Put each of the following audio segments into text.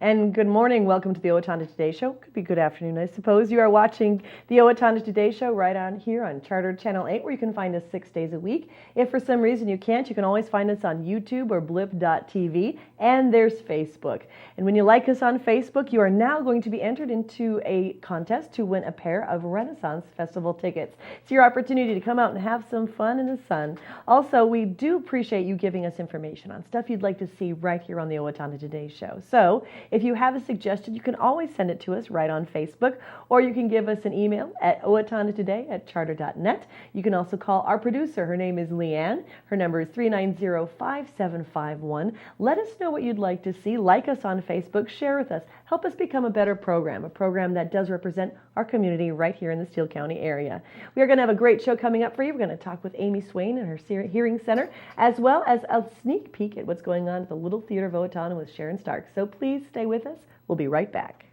And good morning. Welcome to the Owatonna Today Show. Could be good afternoon, I suppose. You are watching the Owatonna Today Show right on here on Charter Channel 8, where you can find us 6 days a week. If for some reason you can't, you can always find us on YouTube or blip.tv, and there's Facebook. And when you like us on Facebook, you are now going to be entered into a contest to win a pair of Renaissance Festival tickets. It's your opportunity to come out and have some fun in the sun. Also, we do appreciate you giving us information on stuff you'd like to see right here on the Owatonna Today Show. So, if you have a suggestion, you can always send it to us right on Facebook, or you can give us an email at owatonnatoday@charter.net. You can also call our producer. Her name is Leanne. Her number is 390-5751. Let us know what you'd like to see. Like us on Facebook. Share with us. Help us become a better program, a program that does represent our community right here in the Steele County area. We are going to have a great show coming up for you. We're going to talk with Amy Swain in her Hearing Center, as well as a sneak peek at what's going on at the Little Theatre of Owatonna with Sharon Stark. So please stay with us. We'll be right back.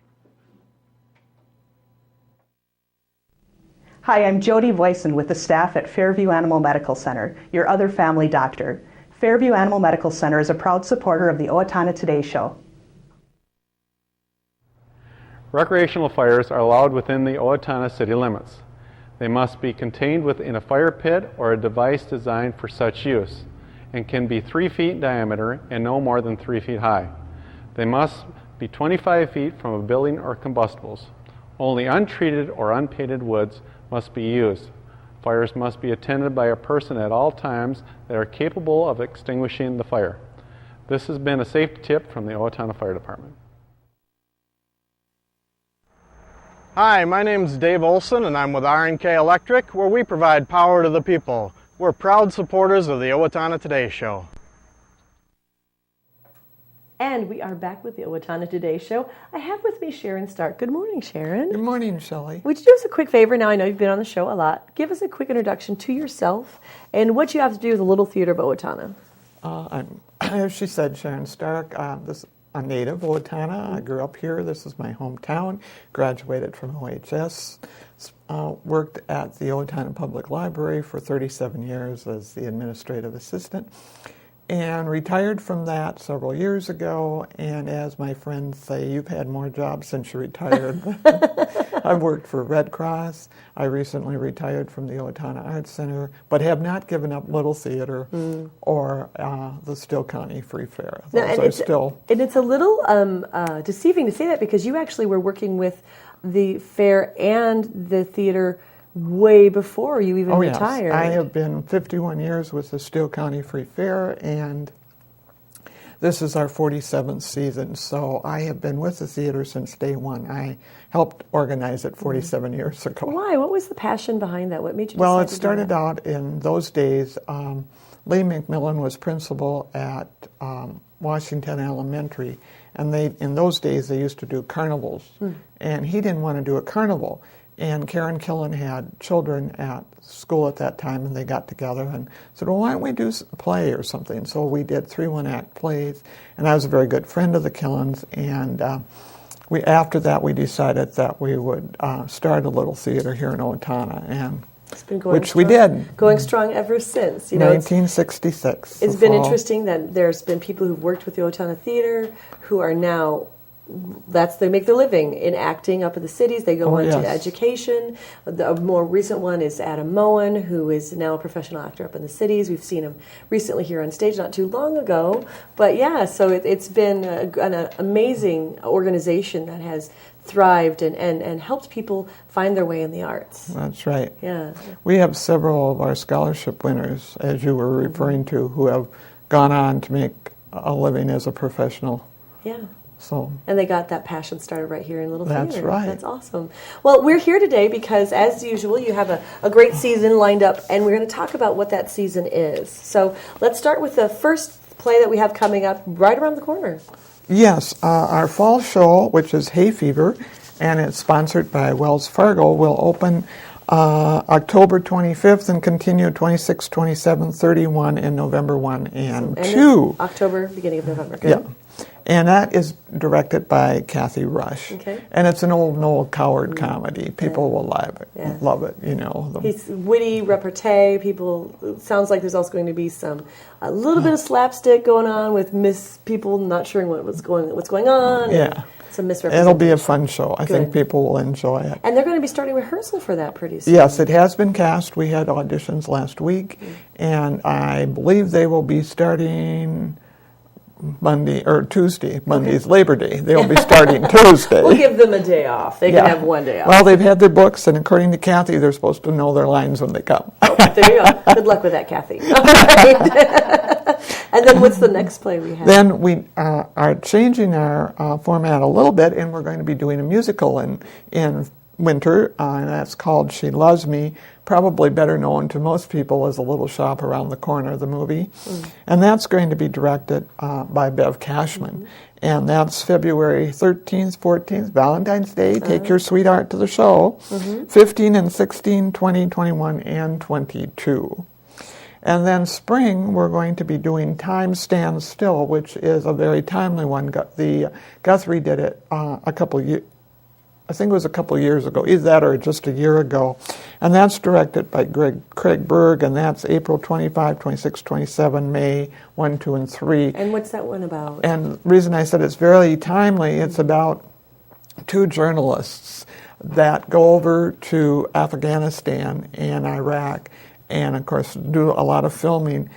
Hi, I'm Jody Voisin with the staff at Fairview Animal Medical Center, your other family doctor. Fairview Animal Medical Center is a proud supporter of the Owatonna Today Show. Recreational fires are allowed within the Owatonna city limits. They must be contained within a fire pit or a device designed for such use, and can be 3 feet in diameter and no more than 3 feet high. They must be 25 feet from a building or combustibles. Only untreated or unpainted woods must be used. Fires must be attended by a person at all times that are capable of extinguishing the fire. This has been a safety tip from the Owatonna Fire Department. Hi, my name is Dave Olson and I'm with R&K Electric, where we provide power to the people. We're proud supporters of the Owatonna Today Show. And we are back with the Owatonna Today Show. I have with me Sharon Stark. Good morning, Sharon. Good morning, Shelley. Would you do us a quick favor? Now I know you've been on the show a lot. Give us a quick introduction to yourself and what you have to do with the Little Theatre of Owatonna. I'm, as she said, Sharon Stark. I'm a native of Owatonna. I grew up here. This is my hometown. Graduated from OHS. Worked at the Owatonna Public Library for 37 years as the administrative assistant. And retired from that several years ago, and as my friends say, you've had more jobs since you retired. I've worked for Red Cross. I recently retired from the Owatonna Arts Center, but have not given up Little Theatre or the Steele County Free Fair. And it's a little deceiving to say that, because you actually were working with the fair and the theater way before you even retired. Yes. I have been 51 years with the Steele County Free Fair, and this is our 47th season, so I have been with the theater since day one. I helped organize it 47 years ago. Why? What was the passion behind that? What made you decide Well, it to do started that? out in those days. Lee McMillan was principal at Washington Elementary, and in those days they used to do carnivals, and he didn't want to do a carnival. And Karen Killen had children at school at that time, and they got together and said, well, why don't we do a play or something? So we did 3 one-act plays, and I was a very good friend of the Killens, and after that we decided that we would start a little theater here in Owatonna, and it's been going which strong, we did. Going strong ever since. 1966. It's been interesting that there's been people who've worked with the Owatonna Theater who are now, they make their living in acting up in the cities. They go into education. The more recent one is Adam Moen, who is now a professional actor up in the cities. We've seen him recently here on stage not too long ago. But yeah, so it's been an amazing organization that has thrived and helped people find their way in the arts. That's right. Yeah. We have several of our scholarship winners, as you were referring to, who have gone on to make a living as a professional. Yeah. So. And they got that passion started right here in Little Theatre. That's right. That's awesome. Well, we're here today because, as usual, you have a great season lined up, and we're going to talk about what that season is. So let's start with the first play that we have coming up right around the corner. Yes, our fall show, which is Hay Fever, and it's sponsored by Wells Fargo, will open October 25th and continue 26, 27, 31, and November 1 and 2. October, beginning of November. Good. Yeah. And that is directed by Kathy Rush. Okay. And it's an old Noel Coward comedy. People will love it. Yeah. Love it, you know. He's witty, repartee. It sounds like there's also going to be a little bit of slapstick going on with people not sure what's going on. Yeah. Some misrepresentation. It'll be a fun show. I think people will enjoy it. And they're going to be starting rehearsal for that pretty soon. Yes, it has been cast. We had auditions last week, and I believe they will be starting Monday or Tuesday. Monday's Labor Day. They'll be starting Tuesday. We'll give them a day off. They can have one day off. Well, they've had their books, and according to Kathy, they're supposed to know their lines when they come. Oh, there you go. Good luck with that, Kathy. All right. And then what's the next play we have? Then we are changing our format a little bit, and we're going to be doing a musical in winter, and that's called She Loves Me, probably better known to most people as A Little Shop Around the Corner, the movie. And that's going to be directed by Bev Cashman. And that's February 13th, 14th, Valentine's Day. Take your sweetheart to the show. 15 and 16, 20, 21, and 22. And then spring, we're going to be doing Time Stands Still, which is a very timely one. The Guthrie did it a couple of years. I think it was a couple of years ago, either that or just a year ago. And that's directed by Craig Berg, and that's April 25, 26, 27, May 1, 2, and 3. And what's that one about? And the reason I said it's very timely, it's about two journalists that go over to Afghanistan and Iraq and, of course, do a lot of filming.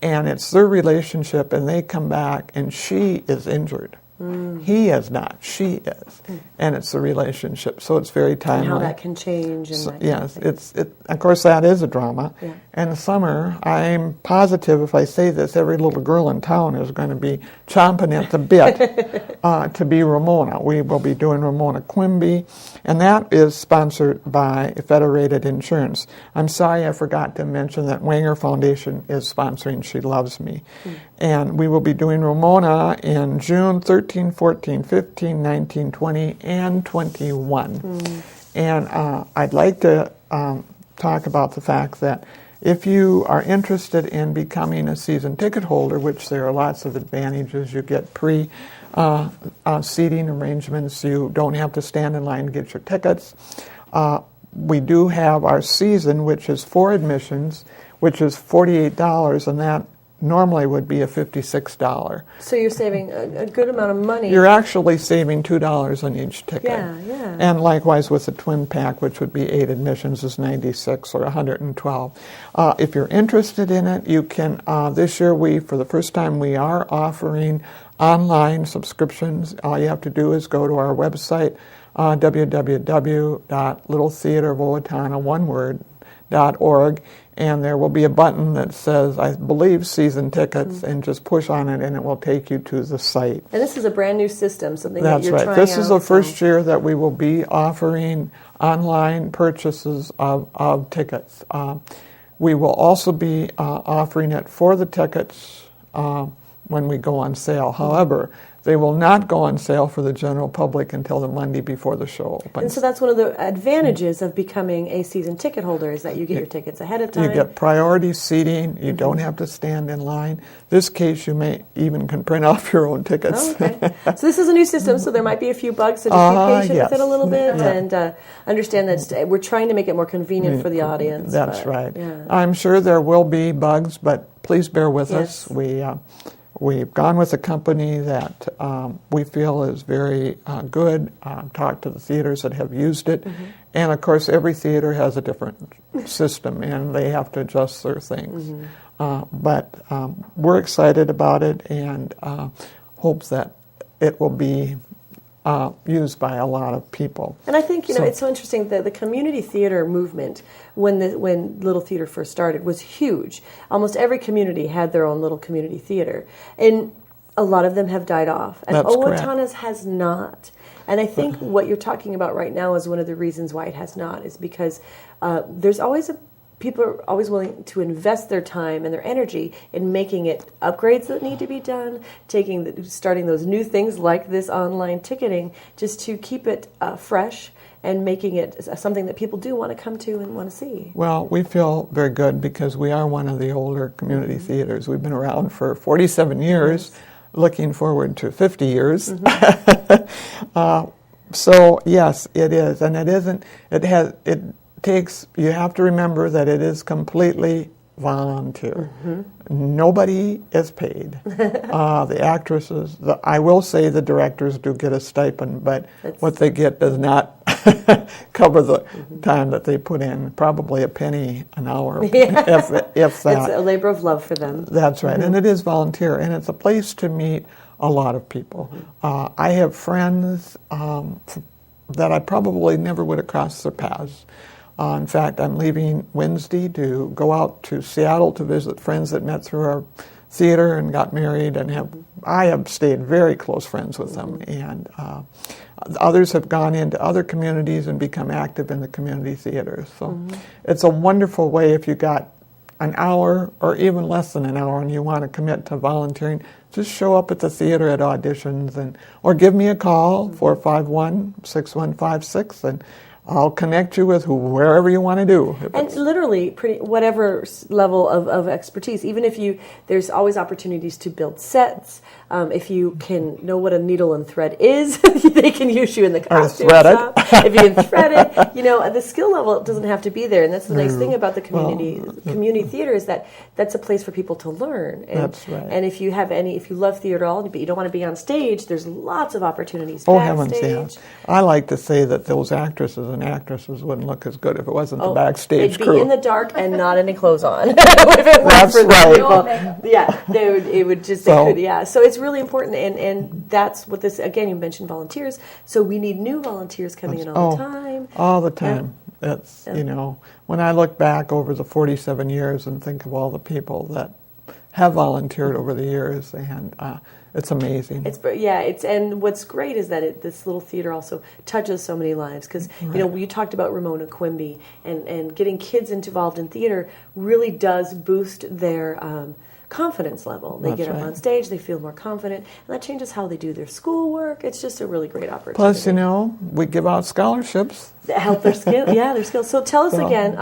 And it's their relationship, and they come back, and she is injured. He is not. She is. And it's the relationship. So it's very timely. And how that can change. And So, that yes. kind of thing. Of course, that is a drama. Yeah. And the summer, I'm positive if I say this, every little girl in town is going to be chomping at the bit to be Ramona. We will be doing Ramona Quimby. And that is sponsored by Federated Insurance. I'm sorry I forgot to mention that Wanger Foundation is sponsoring She Loves Me. And we will be doing Ramona in June 13, 14, 15, 19, 20, and 21. And I'd like to talk about the fact that if you are interested in becoming a season ticket holder, which there are lots of advantages, you get seating arrangements, you don't have to stand in line to get your tickets. We do have our season, which is 4 admissions, which is $48, and that normally would be a $56. So you're saving a good amount of money. You're actually saving $2 on each ticket. Yeah. And likewise with the twin pack, which would be 8 admissions, is $96 or $112. If you're interested in it, you can. This year, for the first time, we are offering online subscriptions. All you have to do is go to our website, www.littletheatreofowatonna.org, and there will be a button that says, I believe, season tickets, and just push on it, and it will take you to the site. And this is a brand new system, something That's that you're right. trying This is the out, first year that we will be offering online purchases of tickets. We will also be offering it for the tickets when we go on sale. However, they will not go on sale for the general public until the Monday before the show opens. And so that's one of the advantages of becoming a season ticket holder is that you get your tickets ahead of time. You get priority seating. You don't have to stand in line. This case, you may even can print off your own tickets. Oh, okay. So this is a new system, so there might be a few bugs, so just be patient with it a little bit and understand that we're trying to make it more convenient for the audience. That's right. Yeah. I'm sure there will be bugs, but please bear with us. We've gone with a company that we feel is very good, talked to the theaters that have used it, and of course every theater has a different system and they have to adjust their things. But we're excited about it and hope that it will be used by a lot of people. And I think, it's so interesting that the community theater movement, when Little Theater first started, was huge. Almost every community had their own little community theater. And a lot of them have died off. And Owatonna's has not. And I think what you're talking about right now is one of the reasons why it has not, is because there's always people are always willing to invest their time and their energy in making it upgrades that need to be done, starting those new things like this online ticketing, just to keep it fresh and making it something that people do want to come to and want to see. Well, we feel very good because we are one of the older community theaters. We've been around for 47 years. looking forward to 50 years. So yes, it is, and it isn't. It takes. You have to remember that it is completely volunteer. Nobody is paid. The actresses, I will say the directors do get a stipend, but what they get does not cover the time that they put in. Probably a penny an hour, if that. It's a labor of love for them. That's right, and it is volunteer, and it's a place to meet a lot of people. I have friends that I probably never would have crossed their paths. In fact, I'm leaving Wednesday to go out to Seattle to visit friends that met through our theater and got married, and I have stayed very close friends with them. And others have gone into other communities and become active in the community theaters. So it's a wonderful way if you got an hour or even less than an hour and you want to commit to volunteering. Just show up at the theater at auditions, or give me a call, 451-6156, and I'll connect you with wherever you want to do. And literally, whatever level of expertise. Even if there's always opportunities to build sets. If you can know what a needle and thread is, they can use you in the costume shop. If you can thread it, the skill level doesn't have to be there. And that's the nice thing about the community theater is that that's a place for people to learn. And, that's right. And if you love theater at all, but you don't want to be on stage, there's lots of opportunities backstage. Heavens, yeah. I like to say that those actresses and actresses wouldn't look as good if it wasn't the backstage crew. They'd be in the dark and not any clothes on. If it that's for right. So it's really important, and that's what this, again, you mentioned volunteers, so we need new volunteers coming in all the time. All the time. Yeah. That's, when I look back over the 47 years and think of all the people that have volunteered over the years, and it's amazing. And what's great is that this little theater also touches so many lives, because you talked about Ramona Quimby, and getting kids involved in theater really does boost their confidence level. They get up on stage, they feel more confident, and that changes how they do their schoolwork. It's just a really great opportunity. Plus, we give out scholarships. Help their skills. So tell us again,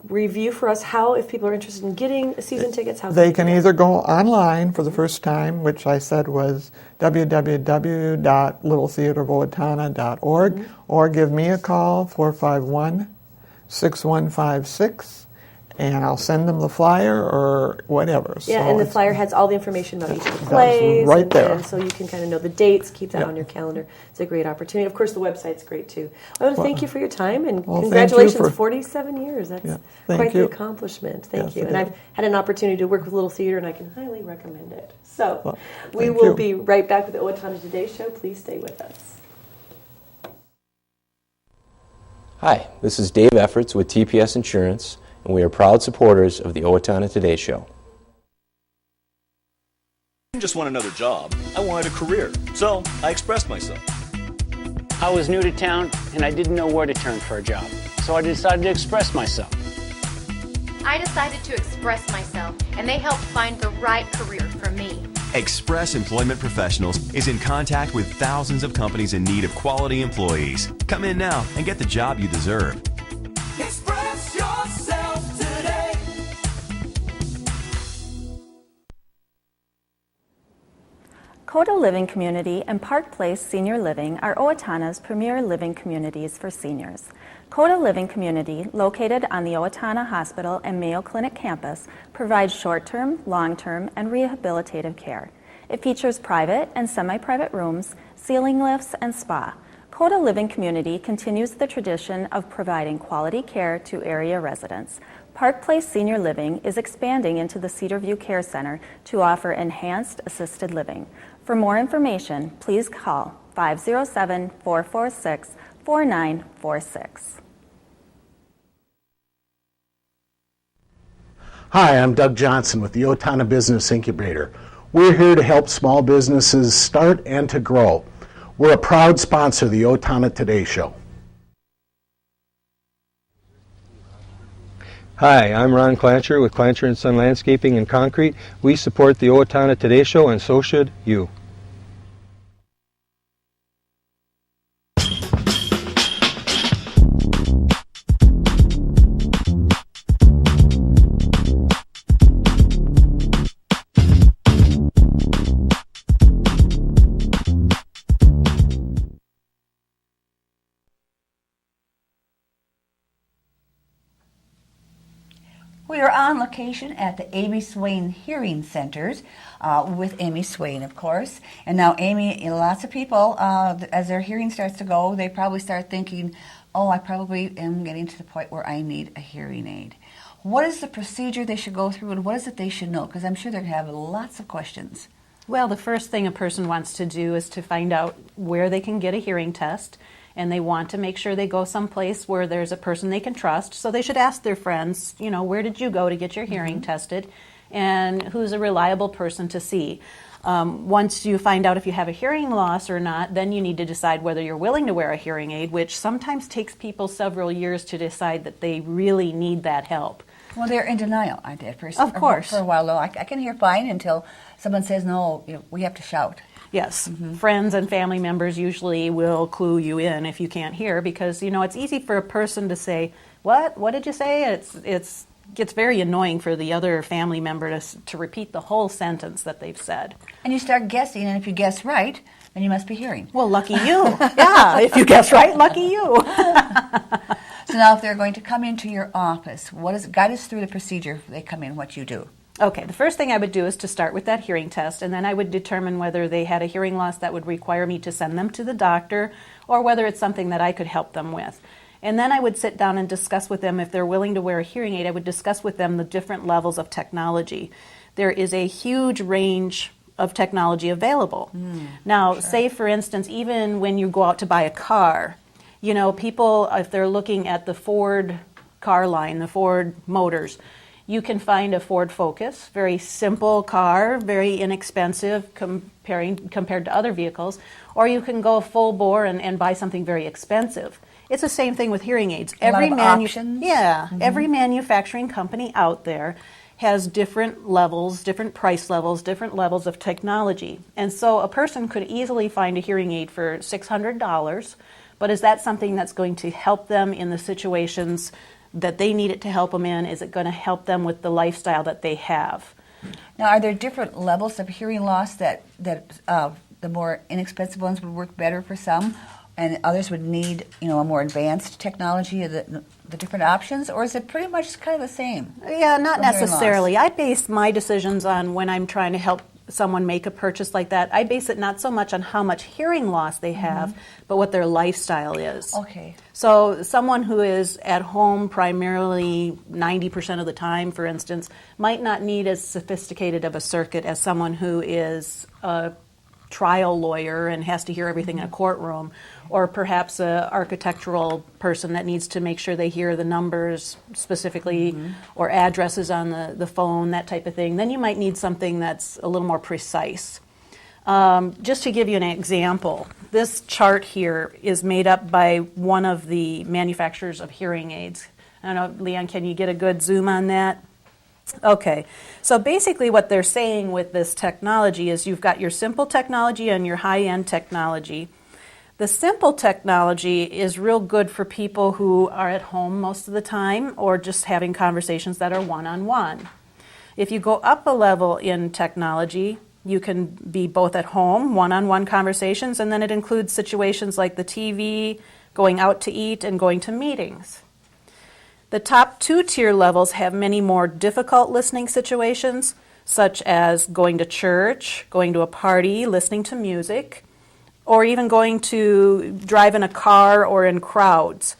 review for us if people are interested in getting season tickets, how they can either go online for the first time, which I said was www.littletheatreofowatonna.org, or give me a call, 451-6156. And I'll send them the flyer or whatever. Yeah, and the flyer has all the information about each of the plays. Right there. And so you can kind of know the dates, keep that on your calendar. It's a great opportunity. Of course, the website's great, too. I want to thank you for your time, and congratulations, 47 years. That's quite the accomplishment. Thank you. And I've had an opportunity to work with Little Theater, and I can highly recommend it. So we will be right back with the Owatonna Today Show. Please stay with us. Hi, this is Dave Efforts with TPS Insurance, and we are proud supporters of the Owatonna Today Show. I didn't just want another job, I wanted a career, so I expressed myself. I was new to town and I didn't know where to turn for a job, so I decided to express myself. I decided to express myself, and they helped find the right career for me. Express Employment Professionals is in contact with thousands of companies in need of quality employees. Come in now and get the job you deserve. Express yourself today. Coda Living Community and Park Place Senior Living are Owatonna's premier living communities for seniors. Coda Living Community, located on the Owatonna Hospital and Mayo Clinic campus, provides short-term, long-term, and rehabilitative care. It features private and semi-private rooms, ceiling lifts, and spa. Coda Living Community continues the tradition of providing quality care to area residents. Park Place Senior Living is expanding into the Cedarview Care Center to offer enhanced assisted living. For more information, please call 507-446-4946. Hi, I'm Doug Johnson with the Owatonna Business Incubator. We're here to help small businesses start and to grow. We're a proud sponsor of the Owatonna Today Show. Hi, I'm Ron Clancher with Clancher & Son Landscaping and Concrete. We support the Owatonna Today Show, and so should you. We are on location at the Amy Swain Hearing Centers with Amy Swain, of course. And now, Amy, lots of people, as their hearing starts to go, they probably start thinking, oh, I probably am getting to the point where I need a hearing aid. What is the procedure they should go through, and what is it they should know? Because I'm sure they're going to have lots of questions. Well, the first thing a person wants to do is to find out where they can get a hearing test. And they want to make sure they go someplace where there's a person they can trust. So they should ask their friends, you know, where did you go to get your hearing tested, and who's a reliable person to see. Once you find out if you have a hearing loss or not, then you need to decide whether you're willing to wear a hearing aid, which sometimes takes people several years to decide that they really need that help. Well, they're in denial, aren't they? Of course. For a while, though, I can hear fine until someone says, no, we have to shout. Yes, friends and family members usually will clue you in if you can't hear, because, you know, it's easy for a person to say, what did you say? It's gets very annoying for the other family member to repeat the whole sentence that they've said. And you start guessing, and if you guess right, then you must be hearing. Well, lucky you. Yeah, if you guess right, lucky you. So now if they're going to come into your office, guide us through the procedure if they come in, what you do. Okay, the first thing I would do is to start with that hearing test, and then I would determine whether they had a hearing loss that would require me to send them to the doctor, or whether it's something that I could help them with. And then I would sit down and discuss with them, if they're willing to wear a hearing aid, I would discuss with them the different levels of technology. There is a huge range of technology available. Now, say for instance, even when you go out to buy a car, you know, people, if they're looking at the Ford car line, the Ford Motors, you can find a Ford Focus, very simple car, very inexpensive compared to other vehicles, or you can go full bore and buy something very expensive. It's the same thing with hearing aids. Every options. Yeah, every manufacturing company out there has different levels, different price levels, different levels of technology. And so a person could easily find a hearing aid for $600, but is that something that's going to help them in the situations that they need it to help them in? Is it going to help them with the lifestyle that they have? Now, are there different levels of hearing loss that the more inexpensive ones would work better for some, and others would need, you know, a more advanced technology, the different options, or is it pretty much kind of the same? Yeah, not necessarily. I base my decisions on when I'm trying to help someone make a purchase like that. I base it not so much on how much hearing loss they have, but what their lifestyle is. Okay. So someone who is at home primarily 90% of the time, for instance, might not need as sophisticated of a circuit as someone who is a trial lawyer and has to hear everything in a courtroom, or perhaps an architectural person that needs to make sure they hear the numbers specifically, or addresses on the phone, that type of thing. Then you might need something that's a little more precise. Just to give you an example, this chart here is made up by one of the manufacturers of hearing aids. I don't know, Leanne, can you get a good zoom on that? Okay, so basically what they're saying with this technology is you've got your simple technology and your high-end technology. The simple technology is real good for people who are at home most of the time, or just having conversations that are one-on-one. If you go up a level in technology, you can be both at home, one-on-one conversations, and then it includes situations like the TV, going out to eat, and going to meetings. The top 2 tier levels have many more difficult listening situations, such as going to church, going to a party, listening to music, or even going to drive in a car or in crowds.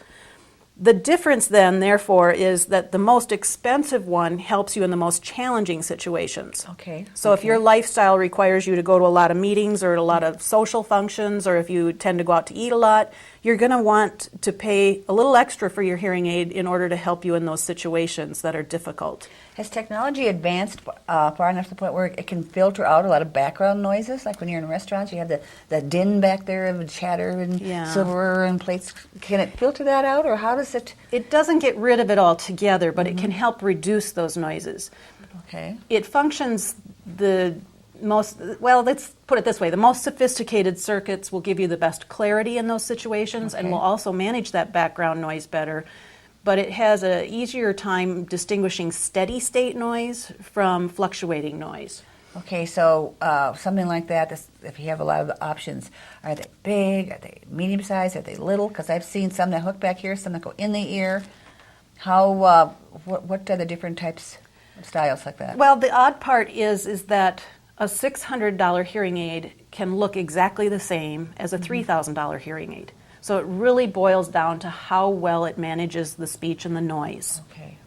The difference then, therefore, is that the most expensive one helps you in the most challenging situations. Okay. So if your lifestyle requires you to go to a lot of meetings or a lot of social functions, or if you tend to go out to eat a lot, you're going to want to pay a little extra for your hearing aid in order to help you in those situations that are difficult. Has technology advanced far enough to the point where it can filter out a lot of background noises? Like when you're in restaurants, you have the din back there of chatter and silverware and plates. Can it filter that out, or how does it? It doesn't get rid of it altogether, but it can help reduce those noises. Okay. It functions the most, well, let's put it this way. The most sophisticated circuits will give you the best clarity in those situations, and will also manage that background noise better. But it has an easier time distinguishing steady state noise from fluctuating noise. Okay, so something like that, if you have a lot of options, are they big, are they medium size, are they little? Because I've seen some that hook back here, some that go in the ear. How, what are the different types of styles like that? Well, the odd part is that a $600 hearing aid can look exactly the same as a $3,000 hearing aid. So it really boils down to how well it manages the speech and the noise. Okay.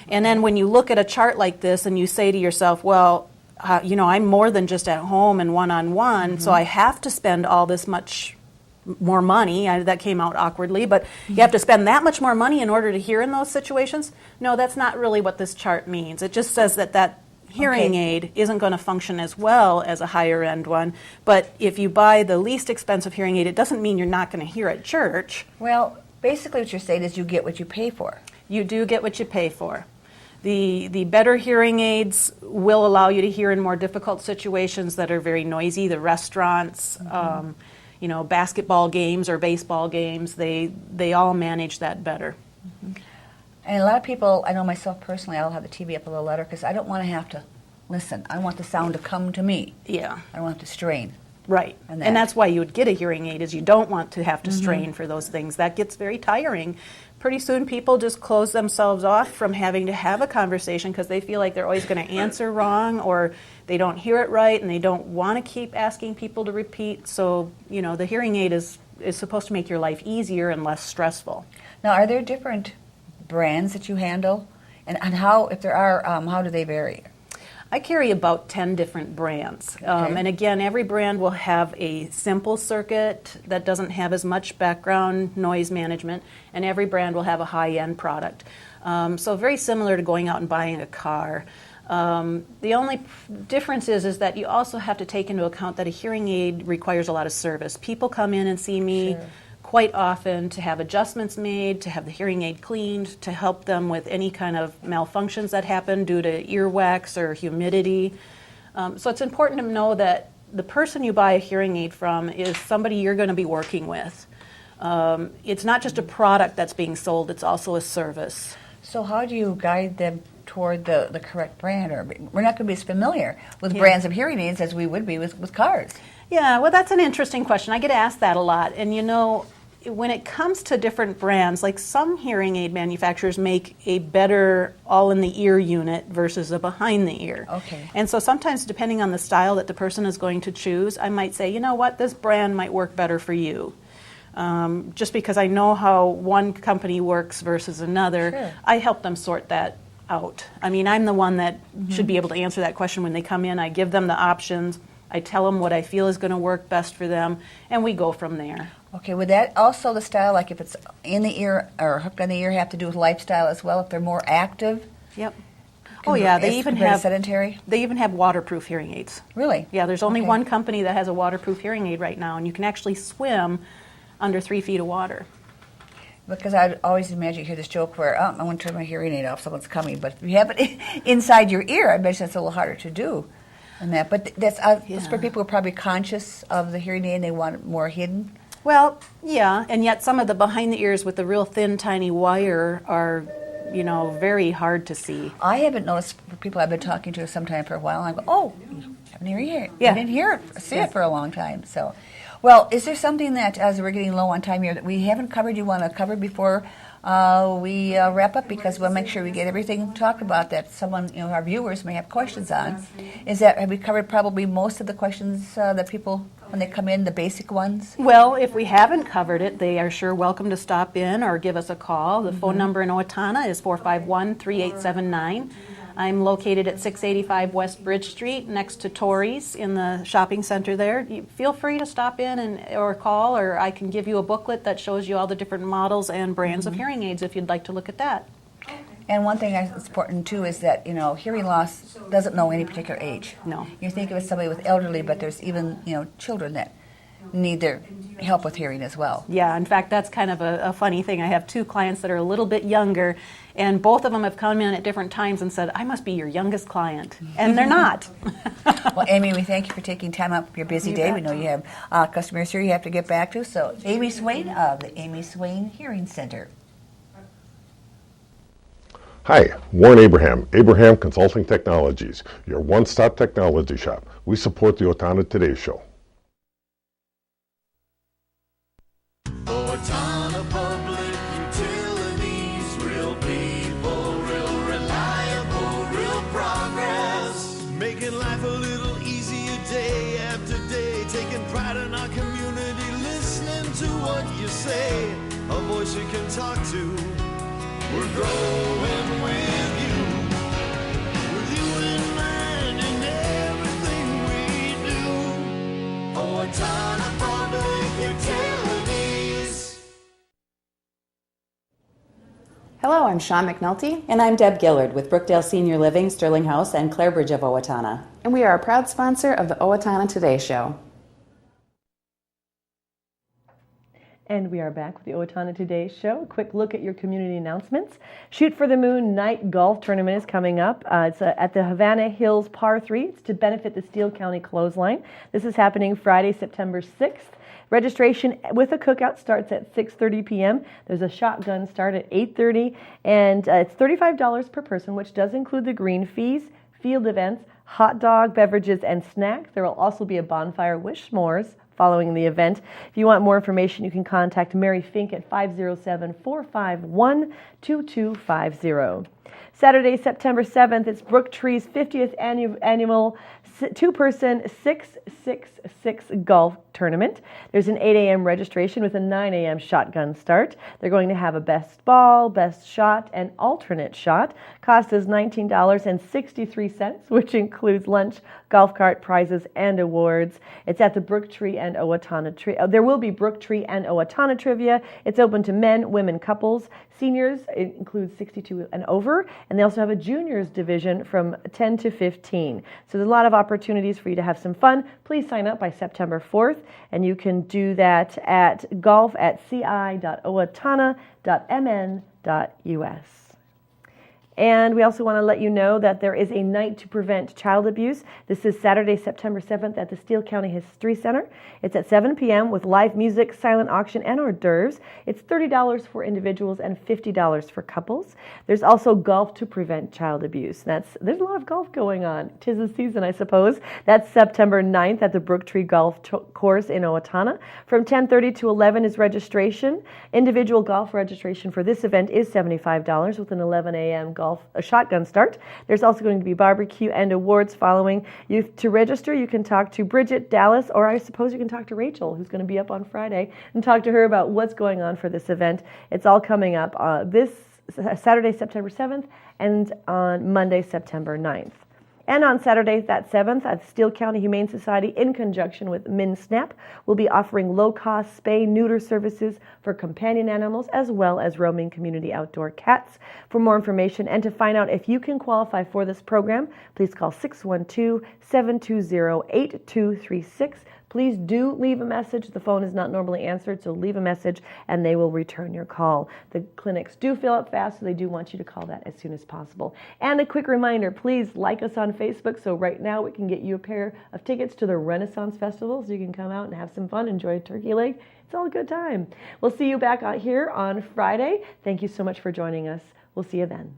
And then when you look at a chart like this and you say to yourself, well, I'm more than just at home and one-on-one, so I have to spend all this much more money. That came out awkwardly, but you have to spend that much more money in order to hear in those situations. No, that's not really what this chart means. It just says that hearing aid isn't going to function as well as a higher end one, but if you buy the least expensive hearing aid, it doesn't mean you're not going to hear at church. Well, basically what you're saying is you get what you pay for. You do get what you pay for. The better hearing aids will allow you to hear in more difficult situations that are very noisy. The restaurants, basketball games or baseball games, they all manage that better. And a lot of people, I know myself personally, I'll have the TV up a little louder because I don't want to have to listen. I want the sound to come to me. Yeah. I don't have to strain. Right. And that's why you would get a hearing aid, is you don't want to have to strain for those things. That gets very tiring. Pretty soon people just close themselves off from having to have a conversation because they feel like they're always going to answer wrong, or they don't hear it right and they don't want to keep asking people to repeat. So, the hearing aid is supposed to make your life easier and less stressful. Now, are there different brands that you handle? And how, if there are, how do they vary? I carry about 10 different brands. And again, every brand will have a simple circuit that doesn't have as much background noise management, and every brand will have a high-end product. So very similar to going out and buying a car. The only difference is that you also have to take into account that a hearing aid requires a lot of service. People come in and see me quite often to have adjustments made, to have the hearing aid cleaned, to help them with any kind of malfunctions that happen due to earwax or humidity. So it's important to know that the person you buy a hearing aid from is somebody you're going to be working with. It's not just a product that's being sold, it's also a service. So how do you guide them toward the correct brand? Or we're not going to be as familiar with brands of hearing aids as we would be with cars. Yeah, well, that's an interesting question. I get asked that a lot. And when it comes to different brands, like some hearing aid manufacturers make a better all-in-the-ear unit versus a behind-the-ear. Okay. And so sometimes, depending on the style that the person is going to choose, I might say, you know what, this brand might work better for you. Just because I know how one company works versus another, I help them sort that out. I mean, I'm the one that should be able to answer that question when they come in. I give them the options. I tell them what I feel is going to work best for them, and we go from there. Okay, would that also the style, like if it's in the ear or hooked on the ear, have to do with lifestyle as well? If they're more active? Yep. Oh yeah, they even have sedentary. They even have waterproof hearing aids. Really? Yeah, there's only one company that has a waterproof hearing aid right now, and you can actually swim under 3 feet of water. Because I'd always imagine you hear this joke where, I want to turn my hearing aid off, someone's coming. But if you have it inside your ear, I bet that's a little harder to do than that. But that's for people who are probably conscious of the hearing aid and they want it more hidden. Well, yeah, and yet some of the behind the ears with the real thin, tiny wire are, very hard to see. I haven't noticed for people I've been talking to sometime for a while. I go, oh, you have an hearing aid. Yeah. I didn't see it for a long time. So, well, is there something that, as we're getting low on time here, that we haven't covered you want to cover before we wrap up? Because we'll make sure we get everything talked about that someone, our viewers may have questions on. Have we covered probably most of the questions that people, when they come in, the basic ones? Well, if we haven't covered it, they are sure welcome to stop in or give us a call. The phone number in Owatonna is 451-3879. I'm located at 685 West Bridge Street, next to Torrey's in the shopping center there. Feel free to stop in or call, or I can give you a booklet that shows you all the different models and brands of hearing aids if you'd like to look at that. And one thing that's important, too, is that, hearing loss doesn't know any particular age. No. You think of it as somebody with elderly, but there's even, children that need their help with hearing as well. Yeah, in fact, that's kind of a funny thing. I have 2 clients that are a little bit younger, and both of them have come in at different times and said, I must be your youngest client. And they're not. Well, Amy, we thank you for taking time out of your busy day. We know you have customers here you have to get back to. So, Amy Swain of the Amy Swain Hearing Center. Hi, Warren Abraham, Abraham Consulting Technologies, your one-stop technology shop. We support the Owatonna Today Show. Owatonna Public Utilities, real people. say, a voice you can talk to. We're growing with you in mind in everything we do. Owatonna Public Utilities. Hello, I'm Sean McNulty. And I'm Deb Gillard with Brookdale Senior Living, Sterling House, and Clarebridge of Owatonna. And we are a proud sponsor of the Owatonna Today Show. And we are back with the Owatonna Today Show. A quick look at your community announcements. Shoot for the Moon Night Golf Tournament is coming up. It's at the Havana Hills Par 3. It's to benefit the Steele County Clothesline. This is happening Friday, September 6th. Registration with a cookout starts at 6:30 p.m. There's a shotgun start at 8:30, and it's $35 per person, which does include the green fees, field events, hot dog, beverages, and snacks. There will also be a bonfire with s'mores following the event. If you want more information, you can contact Mary Fink at 507-451-2250. Saturday, September 7th, it's Brooktree's 50th annual two-person 666 golf tournament. There's an 8 a.m. registration with a 9 a.m. shotgun start. They're going to have a best ball, best shot, and alternate shot. Cost is $19.63, which includes lunch, golf cart, prizes, and awards. It's at the Brooktree and Owatonna there will be Brooktree and Owatonna trivia. It's open to men, women, couples. Seniors, it includes 62 and over, and they also have a juniors division from 10 to 15. So there's a lot of opportunities for you to have some fun. Please sign up by September 4th, and you can do that at golf@ci.owatonna.mn.us. And we also want to let you know that there is a night to prevent child abuse. This is Saturday, September 7th at the Steele County History Center. It's at 7 p.m. with live music, silent auction, and hors d'oeuvres. It's $30 for individuals and $50 for couples. There's also golf to prevent child abuse. There's a lot of golf going on. 'Tis the season, I suppose. That's September 9th at the Brooktree Golf Course in Owatonna. From 10:30 to 11 is registration. Individual golf registration for this event is $75 with an 11 a.m. a shotgun start. There's also going to be barbecue and awards following. To register, you can talk to Bridget Dallas, or I suppose you can talk to Rachel, who's going to be up on Friday, and talk to her about what's going on for this event. It's all coming up this Saturday, September 7th, and on Monday, September 9th. And on Saturday, that 7th, at the Steele County Humane Society, in conjunction with MinSnap, will be offering low-cost spay-neuter services for companion animals, as well as roaming community outdoor cats. For more information and to find out if you can qualify for this program, please call 612-720-8236. Please do leave a message. The phone is not normally answered, so leave a message and they will return your call. The clinics do fill up fast, so they do want you to call that as soon as possible. And a quick reminder, please like us on Facebook, so right now we can get you a pair of tickets to the Renaissance Festival, so you can come out and have some fun, enjoy a turkey leg. It's all a good time. We'll see you back out here on Friday. Thank you so much for joining us. We'll see you then.